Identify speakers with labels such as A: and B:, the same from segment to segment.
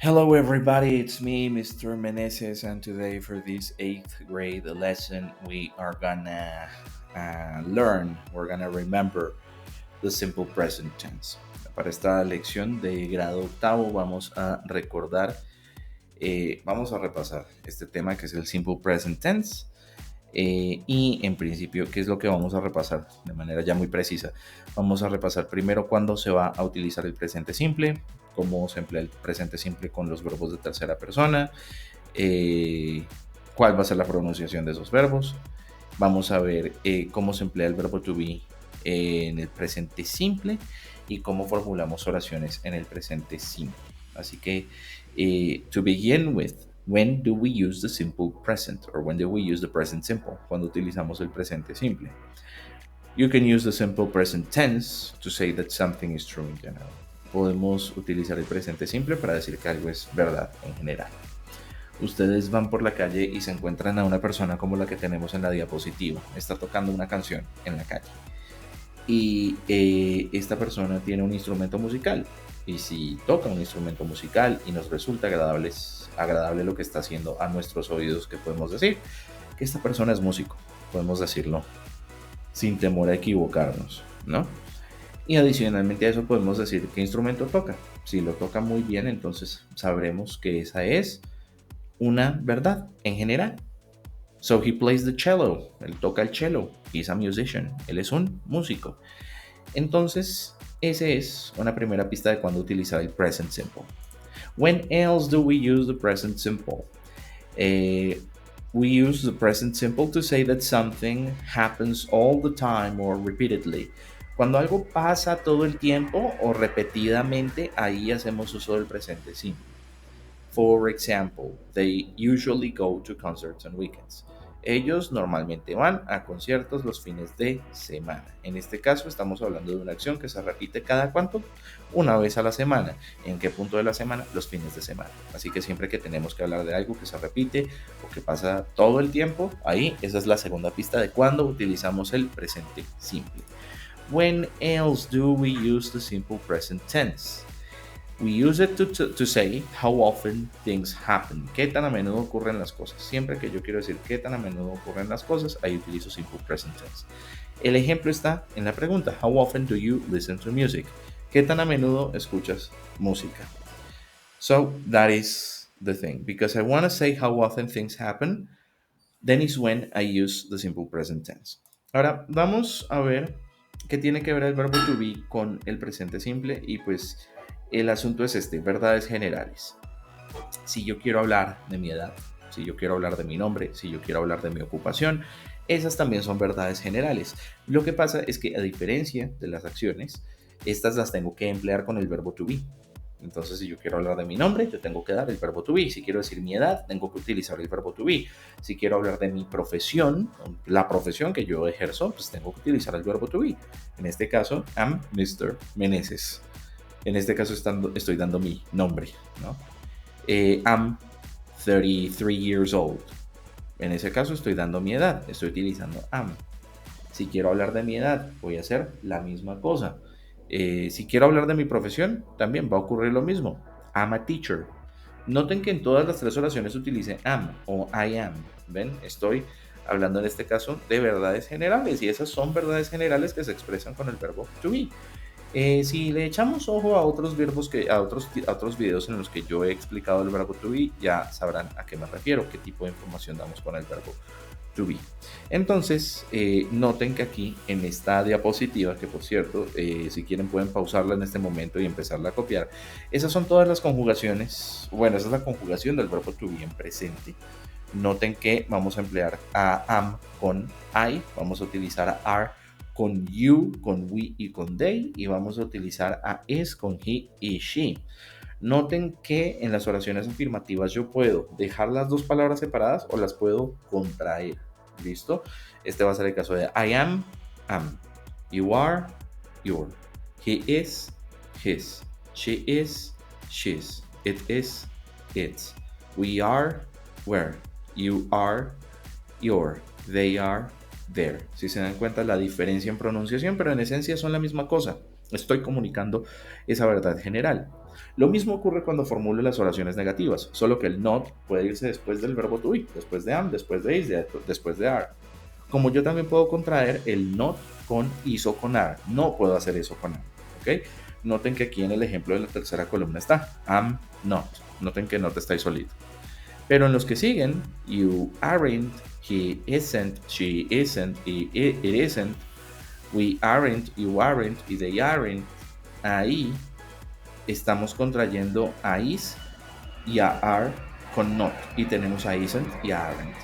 A: Hello, everybody. It's me, Mr. Meneses, and today for this eighth grade lesson, we are gonna we're gonna remember the simple present tense. Para esta lección de grado octavo, vamos a recordar, vamos a repasar este tema que es el simple present tense. Y en principio, ¿qué es lo que vamos a repasar de manera ya muy precisa? Vamos a repasar primero cuándo se va a utilizar el presente simple, cómo se emplea el presente simple con los verbos de tercera persona, cuál va a ser la pronunciación de esos verbos. Vamos a ver cómo se emplea el verbo to be en el presente simple y cómo formulamos oraciones en el presente simple. Así que, to begin with, when do we use the simple present or when do we use the present simple? Cuando utilizamos el presente simple. You can use the simple present tense to say that something is true in general. Podemos utilizar el presente simple para decir que algo es verdad en general. Ustedes van por la calle y se encuentran a una persona como la que tenemos en la diapositiva. Está tocando una canción en la calle. Y esta persona tiene un instrumento musical. Y si toca un instrumento musical y nos resulta agradable lo que está haciendo a nuestros oídos, ¿qué podemos decir? Que esta persona es músico. Podemos decirlo sin temor a equivocarnos, ¿no? Y adicionalmente a eso podemos decir qué instrumento toca. Si lo toca muy bien, entonces sabremos que esa es una verdad en general. So he plays the cello. Él toca el cello. He's a musician. Él es un músico. Entonces, esa es una primera pista de cuándo utilizar el present simple. When else do we use the present simple? We use the present simple to say that something happens all the time or repeatedly. Cuando algo pasa todo el tiempo o repetidamente, ahí hacemos uso del presente simple. For example, they usually go to concerts on weekends. Ellos normalmente van a conciertos los fines de semana. En este caso estamos hablando de una acción que se repite cada cuánto, una vez a la semana. ¿En qué punto de la semana? Los fines de semana. Así que siempre que tenemos que hablar de algo que se repite o que pasa todo el tiempo, ahí esa es la segunda pista de cuándo utilizamos el presente simple. When else do we use the simple present tense? We use it to say how often things happen. ¿Qué tan a menudo ocurren las cosas? Siempre que yo quiero decir qué tan a menudo ocurren las cosas, ahí utilizo simple present tense. El ejemplo está en la pregunta. How often do you listen to music? ¿Qué tan a menudo escuchas música? So that is the thing. Because I want to say how often things happen, then is when I use the simple present tense. Ahora, vamos a ver qué tiene que ver el verbo to be con el presente simple y pues el asunto es este, verdades generales. Si yo quiero hablar de mi edad, si yo quiero hablar de mi nombre, si yo quiero hablar de mi ocupación, esas también son verdades generales. Lo que pasa es que a diferencia de las acciones, estas las tengo que emplear con el verbo to be. Entonces, si yo quiero hablar de mi nombre, yo tengo que dar el verbo to be. Si quiero decir mi edad, tengo que utilizar el verbo to be. Si quiero hablar de mi profesión, la profesión que yo ejerzo, pues tengo que utilizar el verbo to be. En este caso, I'm Mr. Meneses. En este caso estoy dando mi nombre, ¿no? I'm 33 years old. En ese caso estoy dando mi edad, estoy utilizando am. Si quiero hablar de mi edad, voy a hacer la misma cosa. Si quiero hablar de mi profesión, también va a ocurrir lo mismo. I'm a teacher. Noten que en todas las tres oraciones utilice am o I am. ¿Ven? Estoy hablando en este caso de verdades generales y esas son verdades generales que se expresan con el verbo to be. Si le echamos ojo a otros verbos a otros videos en los que yo he explicado el verbo to be, ya sabrán a qué me refiero, qué tipo de información damos con el verbo to be. Entonces, noten que aquí en esta diapositiva, que por cierto, si quieren pueden pausarla en este momento y empezarla a copiar, esas son todas las conjugaciones, bueno, esa es la conjugación del verbo to be en presente. Noten que vamos a emplear a am con I, vamos a utilizar a are con you, con we y con they, y vamos a utilizar a is con he y she. Noten que en las oraciones afirmativas yo puedo dejar las dos palabras separadas o las puedo contraer. ¿Listo? Este va a ser el caso de I am, am. You are, your. He is, his. She is, she's. It is, its. We are, were. You are, your. They are, there. Si se dan cuenta la diferencia en pronunciación, pero en esencia son la misma cosa. Estoy comunicando esa verdad general. Lo mismo ocurre cuando formulo las oraciones negativas, solo que el not puede irse después del verbo to be, después de am, después de is, después de are. Como yo también puedo contraer el not con is o con are, no puedo hacer eso con am, ¿ok? Noten que aquí en el ejemplo de la tercera columna está am not. Noten que not está ahí solito. Pero en los que siguen, you aren't, he isn't, she isn't, it isn't, we aren't, you aren't y they aren't, ahí estamos contrayendo a is y a are con not y tenemos a isn't y a aren't.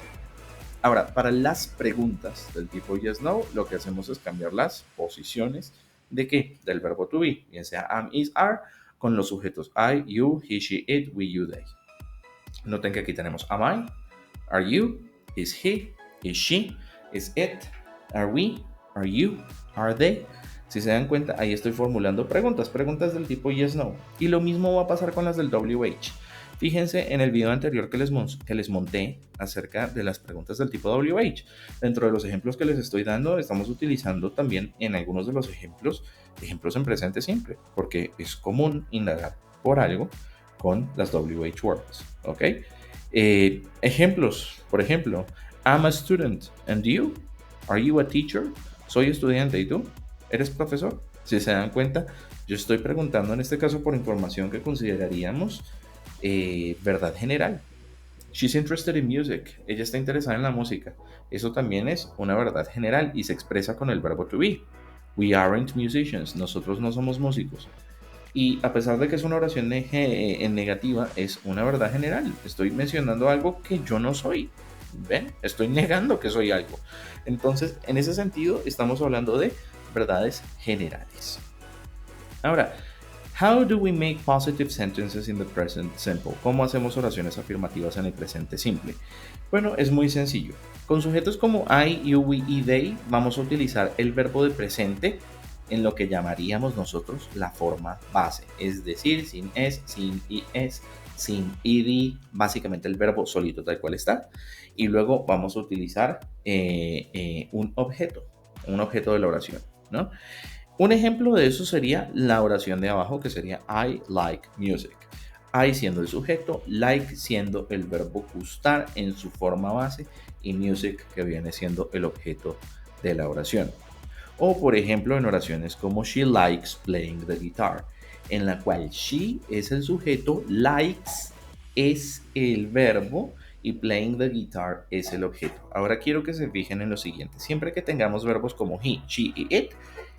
A: Ahora, para las preguntas del tipo yes, no, lo que hacemos es cambiar las posiciones de qué? Del verbo to be, bien sea am, is, are, con los sujetos I, you, he, she, it, we, you, they. Noten que aquí tenemos am I, are you, is he, is she, is it, are we, are you, are they. Si se dan cuenta, ahí estoy formulando preguntas del tipo yes, no. Y lo mismo va a pasar con las del WH. Fíjense en el video anterior que les monté acerca de las preguntas del tipo WH. Dentro de los ejemplos que les estoy dando, estamos utilizando también en algunos de los ejemplos en presente simple, porque es común indagar por algo con las WH words, ¿ok? Ejemplos, por ejemplo, I'm a student, and you? Are you a teacher? Soy estudiante, ¿y tú? ¿Eres profesor? Si se dan cuenta, yo estoy preguntando en este caso por información que consideraríamos verdad general. She's interested in music. Ella está interesada en la música. Eso también es una verdad general y se expresa con el verbo to be. We aren't musicians. Nosotros no somos músicos. Y a pesar de que es una oración en negativa, es una verdad general. Estoy mencionando algo que yo no soy. ¿Ven? Estoy negando que soy algo. Entonces, en ese sentido, estamos hablando de verdades generales. Ahora, how do we make positive sentences in the present simple? ¿Cómo hacemos oraciones afirmativas en el presente simple? Bueno, es muy sencillo. Con sujetos como I, you, we y they, vamos a utilizar el verbo de presente en lo que llamaríamos nosotros la forma base, es decir, sin es, sin es, sin id, básicamente el verbo solito tal cual está, y luego vamos a utilizar un objeto de la oración, ¿no? Un ejemplo de eso sería la oración de abajo, que sería I like music. I siendo el sujeto, like siendo el verbo gustar en su forma base y music que viene siendo el objeto de la oración. O por ejemplo en oraciones como she likes playing the guitar, en la cual she es el sujeto, likes es el verbo y playing the guitar es el objeto. Ahora quiero que se fijen en lo siguiente. Siempre que tengamos verbos como he, she y it,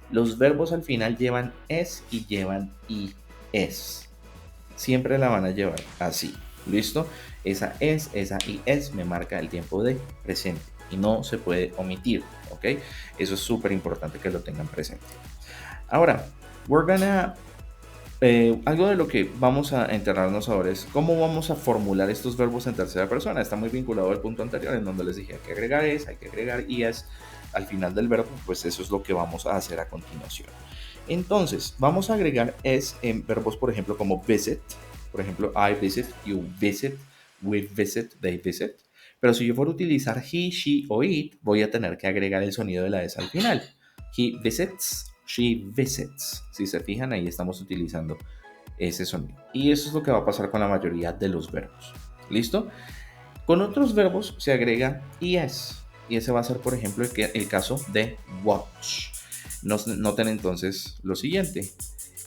A: los verbos al final llevan es y llevan es. Siempre la van a llevar así. ¿Listo? Esa y es me marca el tiempo de presente y no se puede omitir. ¿Ok? Eso es súper importante que lo tengan presente. Ahora, algo de lo que vamos a enterrarnos ahora es cómo vamos a formular estos verbos en tercera persona. Está muy vinculado al punto anterior en donde les dije hay que agregar es, hay que agregar es al final del verbo, pues eso es lo que vamos a hacer a continuación. Entonces, vamos a agregar es en verbos, por ejemplo, como visit. Por ejemplo, I visit, you visit, we visit, they visit. Pero si yo fuera a utilizar he, she o it, voy a tener que agregar el sonido de la S al final. He visits, she visits. Si se fijan, ahí estamos utilizando ese sonido. Y eso es lo que va a pasar con la mayoría de los verbos. ¿Listo? Con otros verbos se agrega es. Y ese va a ser, por ejemplo, el caso de watch. Noten entonces lo siguiente.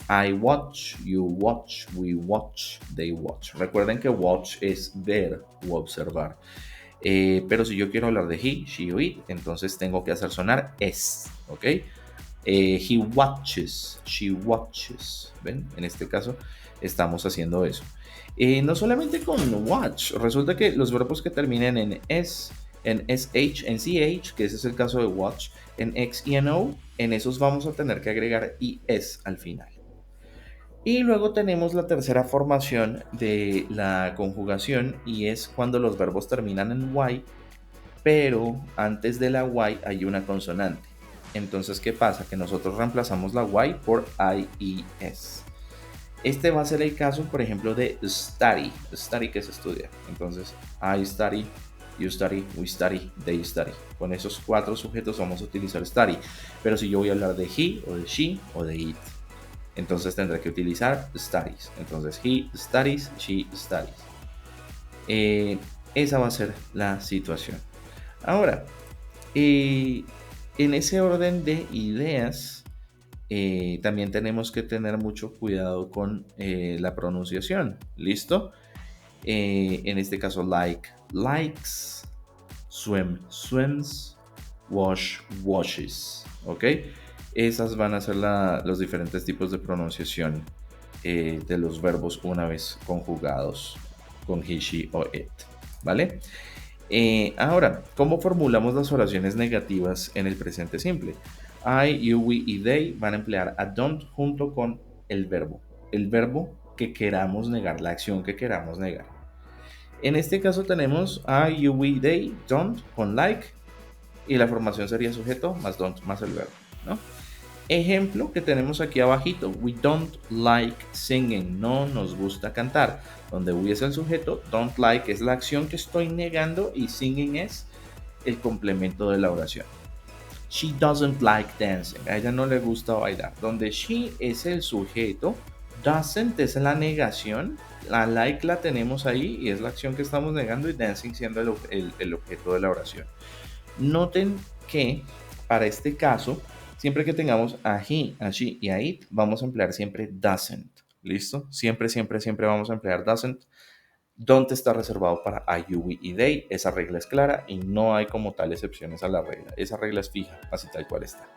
A: I watch, you watch, we watch, they watch. Recuerden que watch es ver u observar. Pero si yo quiero hablar de he, she o it, entonces tengo que hacer sonar es, ¿ok? He watches, she watches. ¿Ven? En este caso estamos haciendo eso. No solamente con watch, resulta que los verbos que terminen en s, en sh, en ch, que ese es el caso de watch, en x y en o, en esos vamos a tener que agregar es al final. Y luego tenemos la tercera formación de la conjugación y es cuando los verbos terminan en y, pero antes de la y hay una consonante. Entonces, ¿qué pasa? Que nosotros reemplazamos la y por I y s. Este va a ser el caso, por ejemplo, de study. Study, que es estudiar. Entonces, I study, you study, we study, they study. Con esos 4 sujetos vamos a utilizar study. Pero si yo voy a hablar de he, o de she, o de it. Entonces tendré que utilizar studies. Entonces he studies, she studies. Esa va a ser la situación. Ahora, en ese orden de ideas, también tenemos que tener mucho cuidado con la pronunciación. ¿Listo? En este caso, like, likes, swim, swims, wash, washes. ¿Ok? Esas van a ser los diferentes tipos de pronunciación de los verbos una vez conjugados con he, she o it. ¿Vale? Ahora, ¿cómo formulamos las oraciones negativas en el presente simple? I, you, we y they van a emplear a don't junto con el verbo. El verbo que queramos negar, la acción que queramos negar. En este caso tenemos I, you, we, they, don't con like y la formación sería sujeto más don't más el verbo, ¿no? Ejemplo que tenemos aquí abajito, we don't like singing, no nos gusta cantar, donde we es el sujeto, don't like es la acción que estoy negando y singing es el complemento de la oración. She doesn't like dancing, a ella no le gusta bailar, donde she es el sujeto, doesn't es la negación, la like la tenemos ahí y es la acción que estamos negando y dancing siendo el objeto de la oración. Noten que para este caso, siempre que tengamos a he, a she y a it, vamos a emplear siempre doesn't. ¿Listo? Siempre, siempre, siempre vamos a emplear doesn't. Don't está reservado para I, you, we y they. Esa regla es clara y no hay como tal excepciones a la regla. Esa regla es fija, así tal cual está.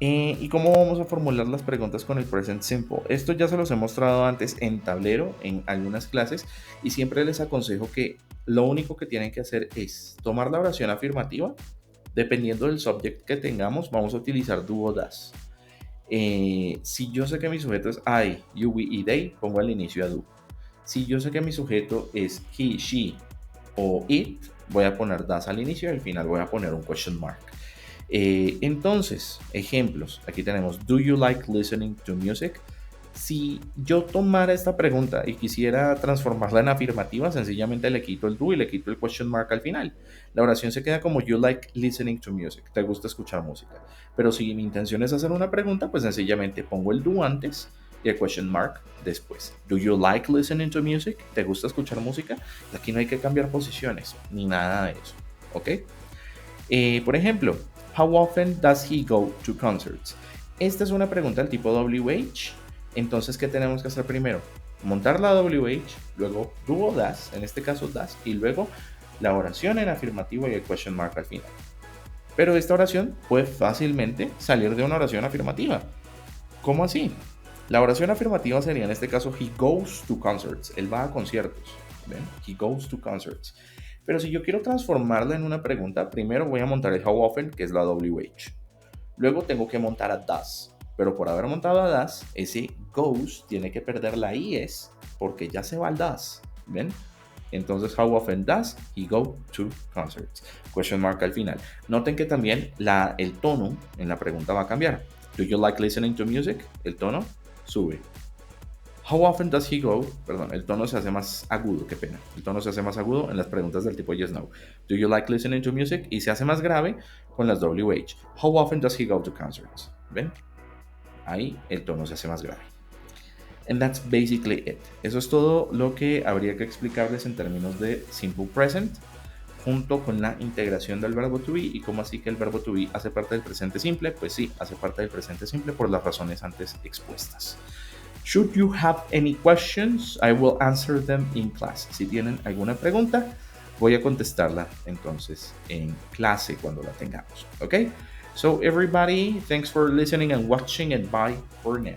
A: ¿Y cómo vamos a formular las preguntas con el present simple? Esto ya se los he mostrado antes en tablero, en algunas clases, y siempre les aconsejo que lo único que tienen que hacer es tomar la oración afirmativa. Dependiendo del subject que tengamos, vamos a utilizar do o das. Si yo sé que mi sujeto es I, you, we y they, pongo al inicio a do. Si yo sé que mi sujeto es he, she o it, voy a poner das al inicio y al final voy a poner un question mark. Entonces, ejemplos. Aquí tenemos, do you like listening to music? Si yo tomara esta pregunta y quisiera transformarla en afirmativa, sencillamente le quito el do y le quito el question mark al final. La oración se queda como you like listening to music, te gusta escuchar música. Pero si mi intención es hacer una pregunta, pues sencillamente pongo el do antes y el question mark después. Do you like listening to music? ¿Te gusta escuchar música? Aquí no hay que cambiar posiciones ni nada de eso, ¿ok? Por ejemplo, how often does he go to concerts? Esta es una pregunta del tipo WH. Entonces, ¿qué tenemos que hacer primero? Montar la WH, luego do o das, en este caso das, y luego la oración en afirmativo y el question mark al final. Pero esta oración puede fácilmente salir de una oración afirmativa. ¿Cómo así? La oración afirmativa sería en este caso he goes to concerts. Él va a conciertos. ¿Ven? He goes to concerts. Pero si yo quiero transformarla en una pregunta, primero voy a montar el how often, que es la WH. Luego tengo que montar a does. Pero por haber montado a does, ese goes tiene que perder la is porque ya se va al does. ¿Ven? Entonces, how often does he go to concerts? Question mark al final. Noten que también el tono en la pregunta va a cambiar. Do you like listening to music? El tono sube. How often does he go? Perdón, el tono se hace más agudo, qué pena. El tono se hace más agudo en las preguntas del tipo yes, no. Do you like listening to music? Y se hace más grave con las WH. How often does he go to concerts? ¿Ven? Ahí el tono se hace más grave. And that's basically it. Eso es todo lo que habría que explicarles en términos de simple present, junto con la integración del verbo to be. Y cómo así que el verbo to be hace parte del presente simple. Pues sí, hace parte del presente simple por las razones antes expuestas. Should you have any questions, I will answer them in class. Si tienen alguna pregunta, voy a contestarla entonces en clase cuando la tengamos. ¿Ok? So everybody, thanks for listening and watching, and bye for now.